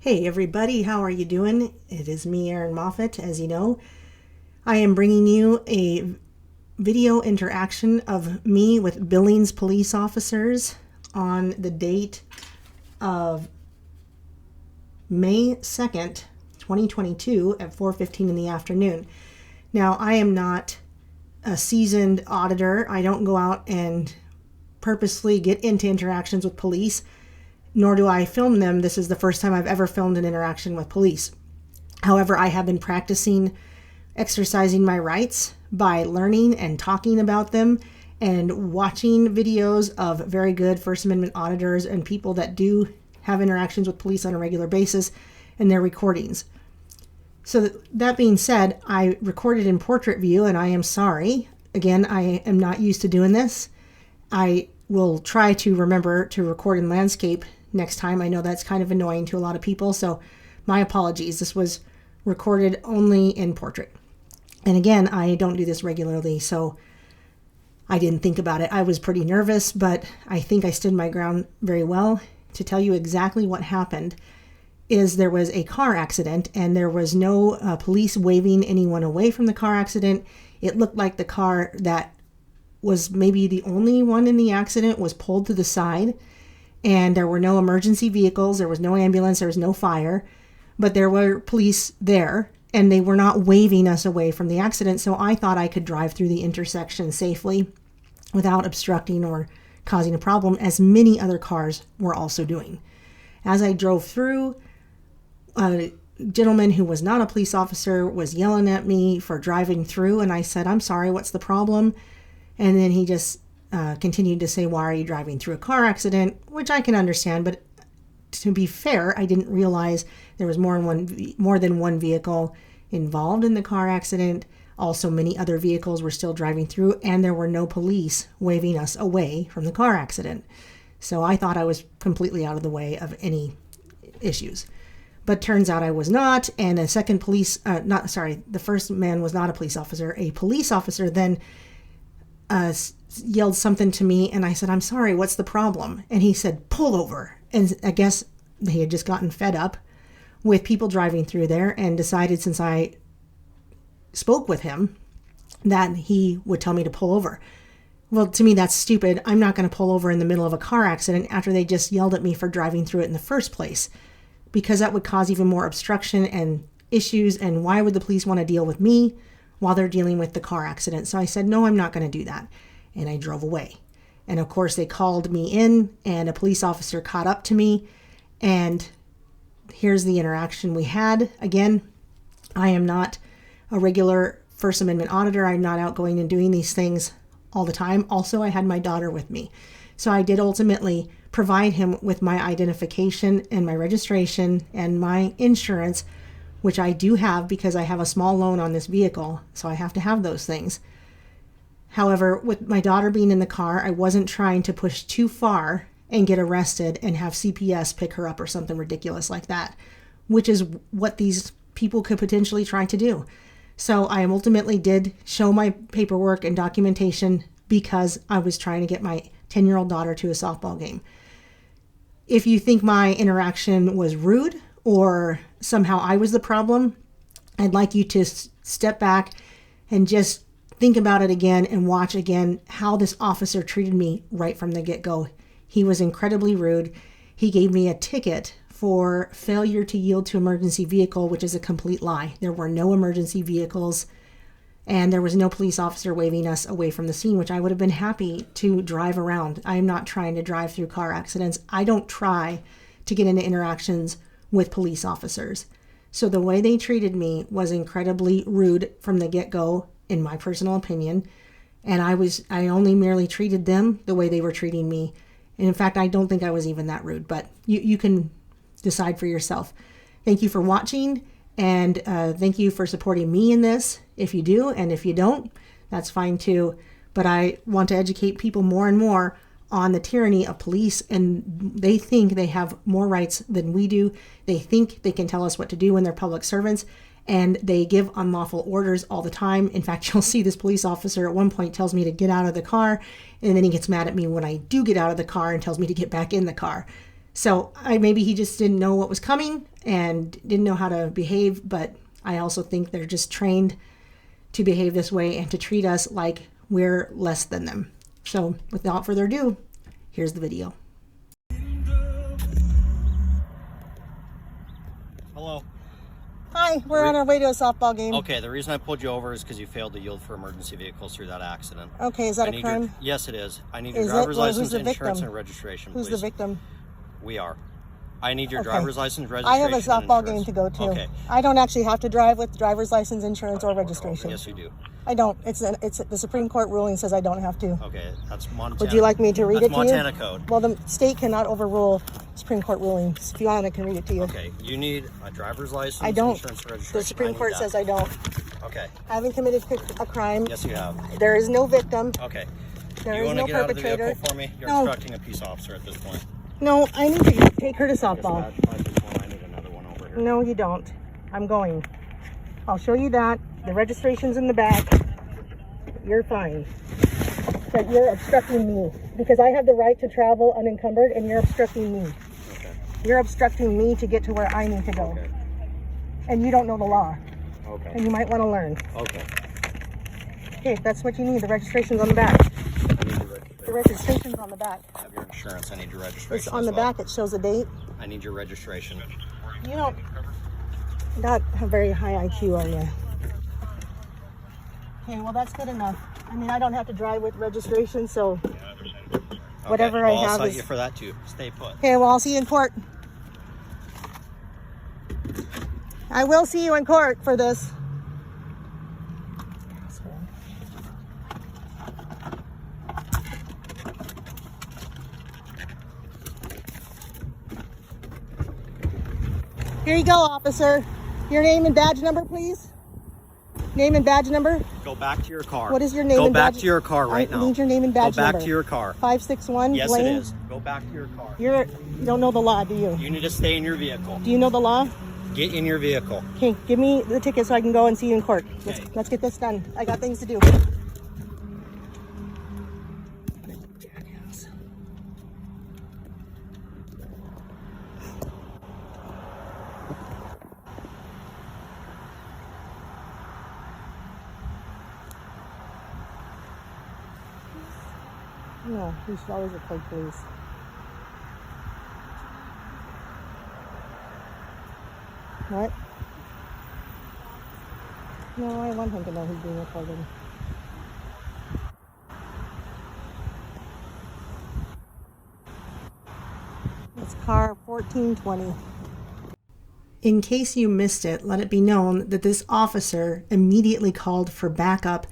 Hey everybody, how are you doing? It is me, Aaron Moffat, as you know. I am bringing you a video interaction of me with Billings police officers on the date of May 2nd, 2022 at 4:15 in the afternoon. Now, I am not a seasoned auditor. I don't go out and purposely get into interactions with police, nor do I film them. This is the first time I've ever filmed an interaction with police. However, I have been practicing exercising my rights by learning and talking about them and watching videos of very good First Amendment auditors and people that do have interactions with police on a regular basis and their recordings. So that being said, I recorded in portrait view, and I am sorry. Again, I am not used to doing this. I will try to remember to record in landscape next time. I know that's kind of annoying to a lot of people, so my apologies. This was recorded only in portrait. And again, I don't do this regularly, so I didn't think about it. I was pretty nervous, but I think I stood my ground very well. To tell you exactly what happened is there was a car accident, and there was no police waving anyone away from the car accident. It looked like the car that was maybe the only one in the accident was pulled to the side, and there were no emergency vehicles, there was no ambulance, there was no fire, but there were police there, and they were not waving us away from the accident. So I thought I could drive through the intersection safely without obstructing or causing a problem, as many other cars were also doing. As I drove through, a gentleman who was not a police officer was yelling at me for driving through, and I said, "I'm sorry, what's the problem?" And then he just continued to say, "Why are you driving through a car accident?" Which I can understand, but to be fair, I didn't realize there was more than one vehicle involved in the car accident. Also, many other vehicles were still driving through, and there were no police waving us away from the car accident. So I thought I was completely out of the way of any issues. But turns out I was not, and the first man was not a police officer. A police officer then yelled something to me, and I said, "I'm sorry, what's the problem?" And he said, "Pull over." And I guess he had just gotten fed up with people driving through there and decided, since I spoke with him, that he would tell me to pull over. Well, to me, that's stupid. I'm not going to pull over in the middle of a car accident after they just yelled at me for driving through it in the first place, because that would cause even more obstruction and issues. And why would the police want to deal with me while they're dealing with the car accident? So I said, no, I'm not going to do that. And I drove away. And of course, they called me in, and a police officer caught up to me. And here's the interaction we had. Again, I am not a regular First Amendment auditor. I'm not out going and doing these things all the time. Also, I had my daughter with me. So I did ultimately provide him with my identification and my registration and my insurance, which I do have because I have a small loan on this vehicle, so I have to have those things. However, with my daughter being in the car, I wasn't trying to push too far and get arrested and have CPS pick her up or something ridiculous like that, which is what these people could potentially try to do. So I ultimately did show my paperwork and documentation because I was trying to get my 10-year-old daughter to a softball game. If you think my interaction was rude or somehow I was the problem, I'd like you to step back and just think about it again and watch again how this officer treated me right from the get-go. He was incredibly rude. He gave me a ticket for failure to yield to emergency vehicle, which is a complete lie. There were no emergency vehicles, and there was no police officer waving us away from the scene, which I would have been happy to drive around. I'm not trying to drive through car accidents. I don't try to get into interactions with police officers. So the way they treated me was incredibly rude from the get-go, in my personal opinion. And I only merely treated them the way they were treating me. And in fact, I don't think I was even that rude, but you can decide for yourself. Thank you for watching, and thank you for supporting me in this, if you do, and if you don't, that's fine too. But I want to educate people more and more on the tyranny of police, and they think they have more rights than we do. They think they can tell us what to do when they're public servants, and they give unlawful orders all the time. In fact, you'll see this police officer at one point tells me to get out of the car, and then he gets mad at me when I do get out of the car and tells me to get back in the car. So maybe he just didn't know what was coming and didn't know how to behave, but I also think they're just trained to behave this way and to treat us like we're less than them. So without further ado, here's the video. Hello. Hi, we're on our way to a softball game. Okay, the reason I pulled you over is because you failed to yield for emergency vehicles through that accident. Okay, is that a crime? Yes, it is. I need your driver's license, insurance, and registration, please. Who's the victim? We are. I need your driver's license, I registration, have a softball game to go to. Okay. I don't actually have to drive with driver's license, insurance, or registration. Yes, you do. I don't. It's the Supreme Court ruling says I don't have to. Okay, that's Montana. Would you like me to read it to you? Montana code. Well, the state cannot overrule Supreme Court rulings. If you want, I can read it to you. Okay, you need a driver's license, I don't. insurance, registration. The Supreme Court says I don't. Okay. I haven't committed a crime. Yes, you have. There is no victim. Okay. There you is want no to get perpetrator. out of the vehicle for me? You're No. obstructing a peace officer at this point. No, I need to take her to softball. I need another one over here. No, you don't. I'm going. I'll show you that. The registration's in the back. You're fine. But you're obstructing me because I have the right to travel unencumbered and you're obstructing me. Okay. You're obstructing me to get to where I need to go. Okay. And you don't know the law. Okay. And you might want to learn. Okay. Okay, that's what you need. The registration's on the back. I need your registration. The registration's on the back. I have your insurance. I need your registration. It's on as the well. back. It shows a date. I need your registration. You don't not a very high IQ, are you? Okay, well that's good enough. I mean, I don't have to drive with registration, so whatever Okay, well, I have I'll cite is... you for that too. Stay put. Okay, well I'll see you in court. I will see you in court for this. Here you go, officer. Your name and badge number, please. Name and badge number. Go back to your car. What is your name Go and badge? Go back to your car right now. I need your name and badge number. Go back number. to your car. 561 Yes, Blaine? it is. Go back to your car. You don't know the law, do you? You need to stay in your vehicle. Do you know the law? Get in your vehicle. Okay, give me the ticket so I can go and see you in court. Okay. Let's get this done. I got things to do. No, you should always report police. What? No, I want him to know he's being recorded. It's car 1420. In case you missed it, let it be known that this officer immediately called for backup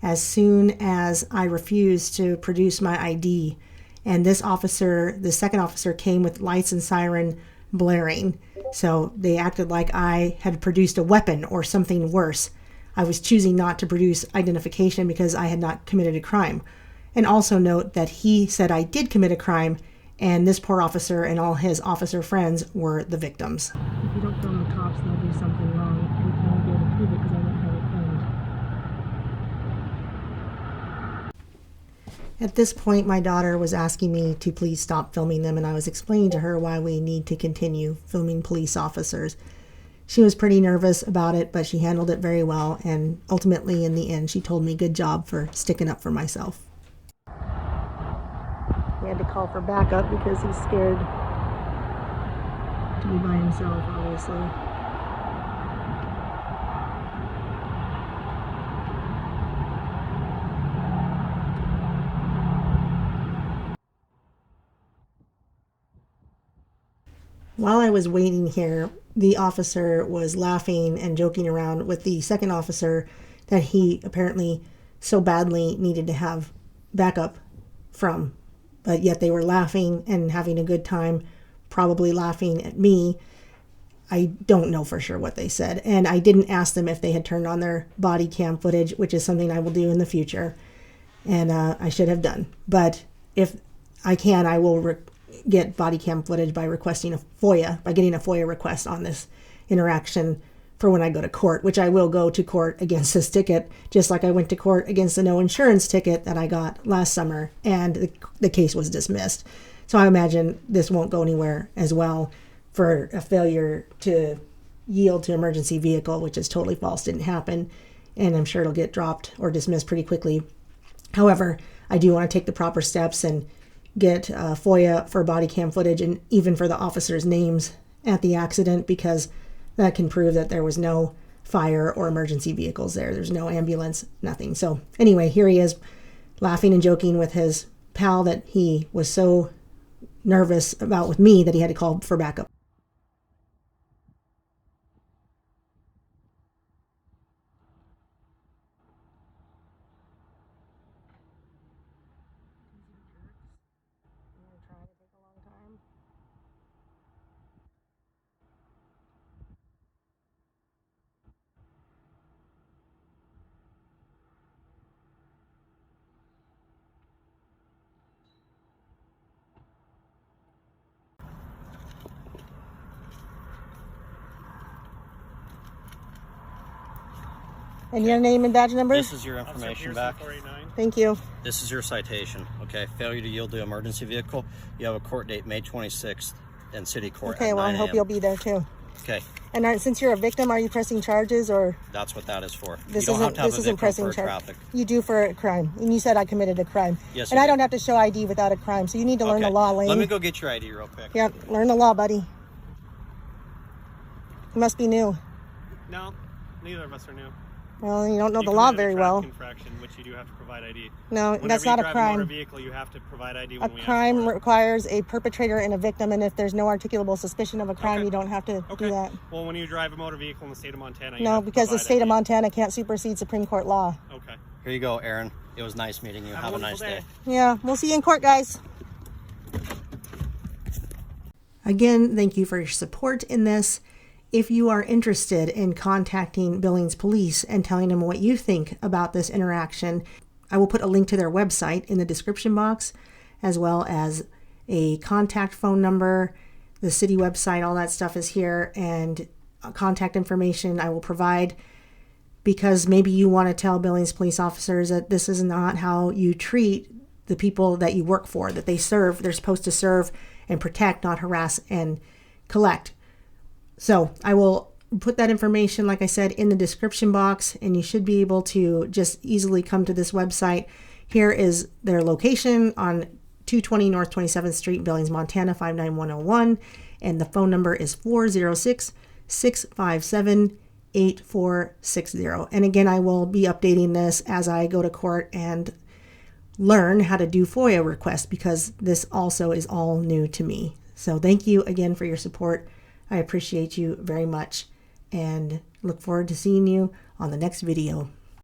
as soon as I refused to produce my ID. And this officer, the second officer, came with lights and siren blaring. So they acted like I had produced a weapon or something worse. I was choosing not to produce identification because I had not committed a crime. And also note that he said I did commit a crime, and this poor officer and all his officer friends were the victims. If you don't film the cops, they'll do something wrong, and I won't be able to prove it because I don't have it filmed. At this point, my daughter was asking me to please stop filming them, and I was explaining to her why we need to continue filming police officers. She was pretty nervous about it, but she handled it very well, and ultimately, in the end, she told me good job for sticking up for myself. He had to call for backup because he's scared To be by himself, obviously. While I was waiting here, the officer was laughing and joking around with the second officer that he apparently so badly needed to have backup from. But yet they were laughing and having a good time, probably laughing at me. I don't know for sure what they said. And I didn't ask them if they had turned on their body cam footage, which is something I will do in the future. And I should have done. But if I can, I will get body cam footage by requesting a FOIA, by getting a FOIA request on this interaction for when I go to court, which I will go to court against this ticket, just like I went to court against the no insurance ticket that I got last summer, and the case was dismissed. So I imagine this won't go anywhere as well for a failure to yield to emergency vehicle, which is totally false, didn't happen. And I'm sure it'll get dropped or dismissed pretty quickly. However, I do want to take the proper steps and get FOIA for body cam footage and even for the officers' names at the accident, because that can prove that there was no fire or emergency vehicles there. There's no ambulance, nothing. So anyway, here he is laughing and joking with his pal that he was so nervous about with me that he had to call for backup. And your name and badge number? This is your information back. Thank you. This is your citation. Okay, failure to yield to emergency vehicle. You have a court date May 26th in city court. Okay, well, I hope you'll be there too. Okay. And since you're a victim, are you pressing charges or? That's what that is for. This you don't have to have isn't a victim pressing for charges. traffic. You do for a crime, and you said I committed a crime. Yes. And I don't have to show ID without a crime, so you need to learn the law, Lane. Let me go get your ID real quick. Yep, learn the law, buddy. You must be new. No, neither of us are new. Well, you don't know the law very well. Infraction, which you do have to provide ID. No, Whenever that's not you a drive crime. motor vehicle, you have to provide ID A when we crime ask for it. requires a perpetrator and a victim, and if there's no articulable suspicion of a crime, you don't have to do that. Well, when you drive a motor vehicle in the state of Montana, you No, have to because the provide state of ID. Montana can't supersede Supreme Court law. Okay. Here you go, Aaron. It was nice meeting you. Have a nice wonderful day. Yeah, we'll see you in court, guys. Again, thank you for your support in this. If you are interested in contacting Billings Police and telling them what you think about this interaction, I will put a link to their website in the description box, as well as a contact phone number, the city website, all that stuff is here, and contact information I will provide, because maybe you want to tell Billings police officers that this is not how you treat the people that you work for, that they serve. They're supposed to serve and protect, not harass and collect. So I will put that information, like I said, in the description box, and you should be able to just easily come to this website. Here is their location on 220 North 27th Street, Billings, Montana, 59101, and the phone number is 406-657-8460. And again, I will be updating this as I go to court and learn how to do FOIA requests, because this also is all new to me. So thank you again for your support. I appreciate you very much and look forward to seeing you on the next video.